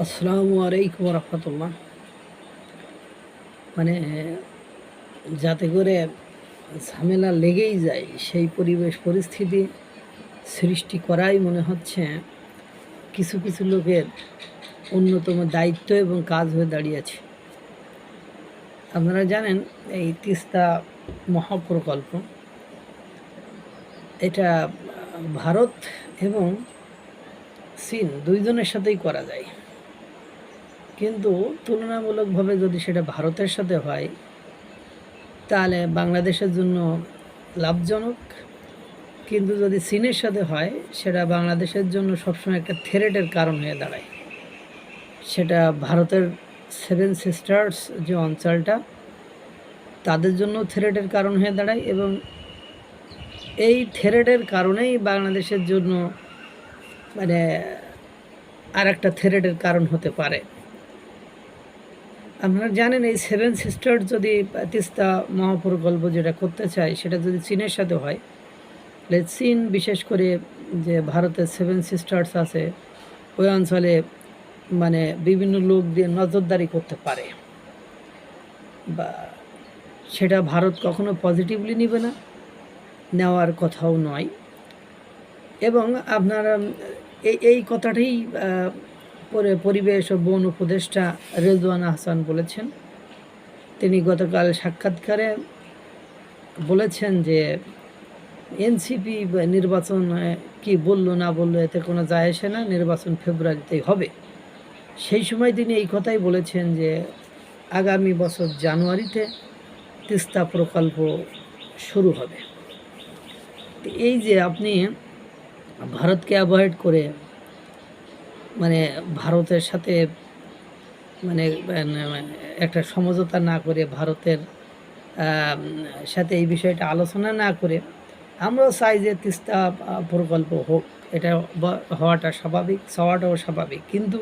আসসালামু আলাইকুম রহমতুল্লাহ। মানে যাতে করে ঝামেলা লেগেই যায় সেই পরিবেশ পরিস্থিতি সৃষ্টি করাই মনে হচ্ছে কিছু কিছু লোকের অন্যতম দায়িত্ব এবং কাজ হয়ে দাঁড়িয়েছে। আপনারা জানেন এই তিস্তা মহাপ্রকল্প এটা ভারত এবং চীন দুইজনের সাথেই করা যায়, কিন্তু তুলনামূলকভাবে যদি সেটা ভারতের সাথে হয় তাহলে বাংলাদেশের জন্য লাভজনক, কিন্তু যদি চীনের সাথে হয় সেটা বাংলাদেশের জন্য সবসময় একটা থ্রেটের কারণ হয়ে দাঁড়ায়। সেটা ভারতের সেভেন সিস্টার্স যে অঞ্চলটা তাদের জন্য থ্রেটের কারণ হয়ে দাঁড়ায়, এবং এই থ্রেটের কারণেই বাংলাদেশের জন্য মানে আর একটা থ্রেটের কারণ হতে পারে। আপনারা জানেন এই সেভেন সিস্টার যদি তিস্তা মহাপ্রকল্প যেটা করতে চায় সেটা যদি চীনের সাথে হয়, তাহলে চীন বিশেষ করে যে ভারতের সেভেন সিস্টার্স আছে ওই অঞ্চলে মানে বিভিন্ন লোক দিয়ে নজরদারি করতে পারে, বা সেটা ভারত কখনো পজিটিভলি নেবে না, নেওয়ার কথাও নয়। এবং আপনারা এই কথাটাই পরিবেশ ও বন উপদেষ্টা রেজওয়ান আহসান বলেছেন। তিনি গতকাল সাক্ষাৎকারে বলেছেন যে এনসিপি নির্বাচন কি বললো না বললো এতে কোনো যায় আসে না, নির্বাচন ফেব্রুয়ারিতেই হবে। সেই সময় তিনি এই কথাই বলেছেন যে আগামী বছর জানুয়ারিতে তিস্তা প্রকল্প শুরু হবে। এই যে আপনি ভারতকে অ্যাভয়েড করে মানে ভারতের সাথে মানে একটা সমঝোতা না করে, ভারতের সাথে এই বিষয়টা আলোচনা না করে আমরাও চাই যে তিস্তা প্রকল্প হোক, এটা হওয়াটাও স্বাভাবিক। কিন্তু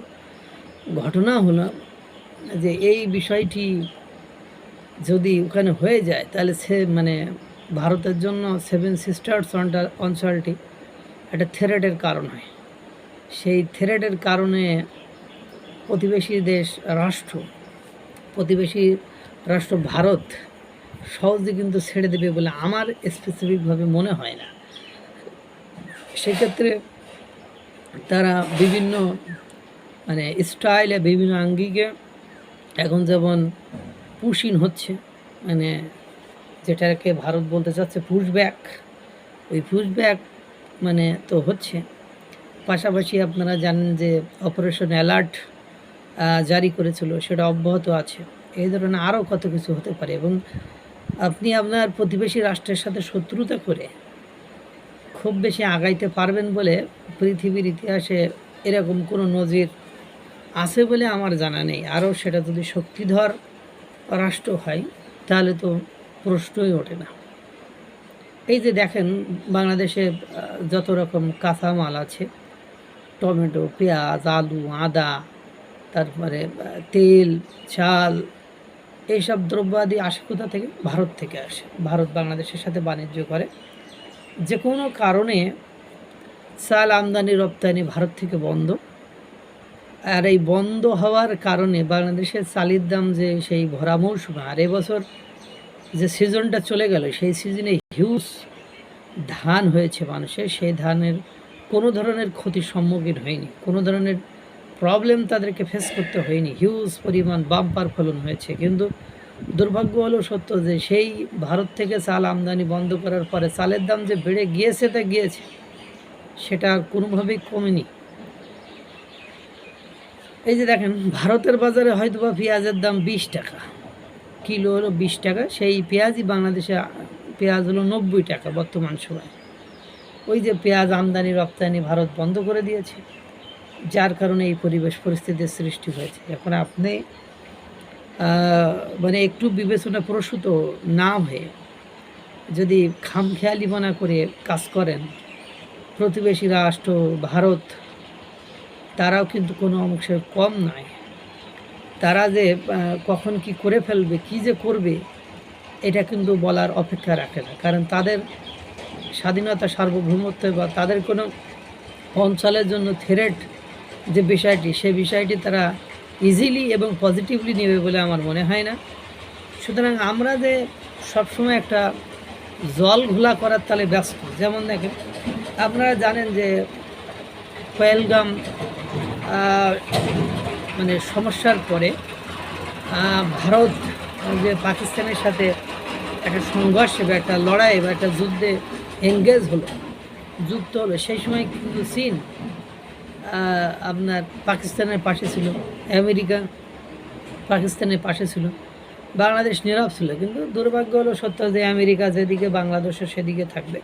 ঘটনা হলো যে এই বিষয়টি যদি ওখানে হয়ে যায় তাহলে সে মানে ভারতের জন্য সেভেন সিস্টার্স অঞ্চলটি একটা থ্রেটের কারণ হয়। সেই থ্রেটের কারণে প্রতিবেশী রাষ্ট্র ভারত সহজে কিন্তু ছেড়ে দেবে বলে আমার স্পেসিফিকভাবে মনে হয় না। সেক্ষেত্রে তারা বিভিন্ন মানে স্টাইলে বিভিন্ন আঙ্গিকে এখন যেমন পুশিন হচ্ছে, মানে যেটাকে ভারত বলতে চাচ্ছে পুশব্যাক, ওই পুশব্যাক মানে তো হচ্ছে। পাশাপাশি আপনারা জানেন যে অপারেশন অ্যালার্ট জারি করেছিল, সেটা অব্যাহত আছে। এই ধরনের আরও কত কিছু হতে পারে। এবং আপনি আপনার প্রতিবেশী রাষ্ট্রের সাথে শত্রুতা করে খুব বেশি আগাইতে পারবেন বলে পৃথিবীর ইতিহাসে এরকম কোনো নজির আছে বলে আমার জানা নেই। আরও সেটা যদি শক্তিধর রাষ্ট্র হয় তাহলে তো প্রশ্নই ওঠে না। এই যে দেখেন বাংলাদেশে যত রকম কাঁচামাল আছে, টমেটো, পেঁয়াজ, আলু, আদা, তারপরে তেল, চাল, এইসব দ্রব্যাদি আসে কোথা থেকে? ভারত থেকে আসে। ভারত বাংলাদেশের সাথে বাণিজ্য করে। যে কোনো কারণে চাল আমদানি রপ্তানি ভারত থেকে বন্ধ, আর এই বন্ধ হওয়ার কারণে বাংলাদেশের চালের দাম যে সেই ভরা মৌসুমে, আর এবছর যে সিজনটা চলে গেল সেই সিজনে হিউজ ধান হয়েছে মানুষের, সেই ধানের কোনো ধরনের ক্ষতির সম্মুখীন হয়নি, কোনো ধরনের প্রবলেম তাদেরকে ফেস করতে হয়নি, হিউজ পরিমাণ বাম্পার ফলন হয়েছে। কিন্তু দুর্ভাগ্য হলো সত্য যে সেই ভারত থেকে চাল আমদানি বন্ধ করার পরে চালের দাম যে বেড়ে গিয়েছে তা গিয়েছে, সেটা কোনোভাবেই কমেনি। এই যে দেখেন ভারতের বাজারে হয়তো বা পেঁয়াজের দাম 20 টাকা, কিলো হলো 20 টাকা, সেই পেঁয়াজই বাংলাদেশে পেঁয়াজ হলো 90 টাকা বর্তমান সময়। ওই যে পেঁয়াজ আমদানি রপ্তানি ভারত বন্ধ করে দিয়েছে, যার কারণে এই পরিবেশ পরিস্থিতির সৃষ্টি হয়েছে। এখন আপনি মানে একটু বিবেচনা প্রসূত না হয়ে যদি খামখেয়ালিপনা করে কাজ করেন, প্রতিবেশী রাষ্ট্র ভারত তারাও কিন্তু কোনো অংশে কম নয়। তারা যে কখন কি করে ফেলবে, কি যে করবে, এটা কিন্তু বলার অপেক্ষা রাখে না। কারণ তাদের স্বাধীনতা, সার্বভৌমত্ব বা তাদের কোনো অঞ্চলের জন্য থ্রেট যে বিষয়টি, সেই বিষয়টি তারা ইজিলি এবং পজিটিভলি নেবে বলে আমার মনে হয় না। সুতরাং আমরা যে সবসময় একটা জল ঘোলা করার তালে ব্যস্ত, যেমন দেখেন আপনারা জানেন যে পহেলগাম মানে সমস্যার পরে ভারত যে পাকিস্তানের সাথে একটা সংঘর্ষে বা একটা লড়াই বা একটা যুদ্ধে এঙ্গেজ হলো, যুক্ত হলো, সেই সময় কিন্তু চীন আপনার পাকিস্তানের পাশে ছিল, আমেরিকা পাকিস্তানের পাশে ছিল, বাংলাদেশ নীরব ছিল। কিন্তু দুর্ভাগ্য হলো সত্য যে আমেরিকা যেদিকে, বাংলাদেশও সেদিকে থাকবে,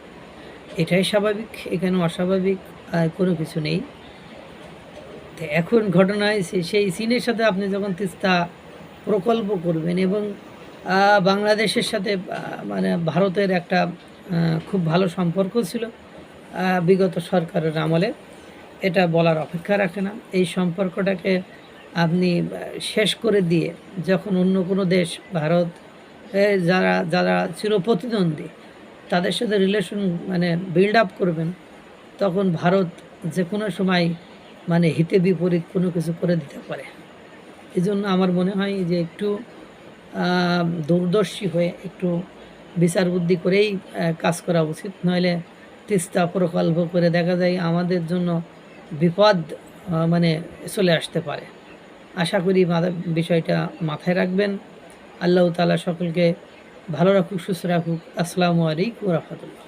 এটাই স্বাভাবিক, এখানে অস্বাভাবিক কোনো কিছু নেই। তো এখন ঘটনা হয়েছে সেই চীনের সাথে আপনি যখন তিস্তা প্রকল্প করবেন এবং বাংলাদেশের সাথে মানে ভারতের একটা খুব ভালো সম্পর্ক ছিল বিগত সরকারের আমলে, এটা বলার অপেক্ষা রাখে না। এই সম্পর্কটাকে আপনি শেষ করে দিয়ে যখন অন্য কোনো দেশ, ভারত যারা যারা চিরপ্রতিদ্বন্দ্বী, তাদের সাথে রিলেশন মানে বিল্ড আপ করবেন, তখন ভারত যে কোনো সময় মানে হিতে বিপরীত কোনো কিছু করে দিতে পারে। এই জন্য আমার মনে হয় যে একটু দূরদর্শী হয়ে একটু বিচার বুদ্ধি করেই কাজ করা উচিত, নইলে তিস্তা প্রকল্প করে দেখা যায় আমাদের জন্য বিপদ মানে চলে আসতে পারে। আশা করি বিষয়টা মাথায় রাখবেন। আল্লাহ তাআলা সকলকে ভালো রাখুক, সুস্থ রাখুক। আসসালামু আলাইকুম ওয়া রাহমাতুল্লাহ।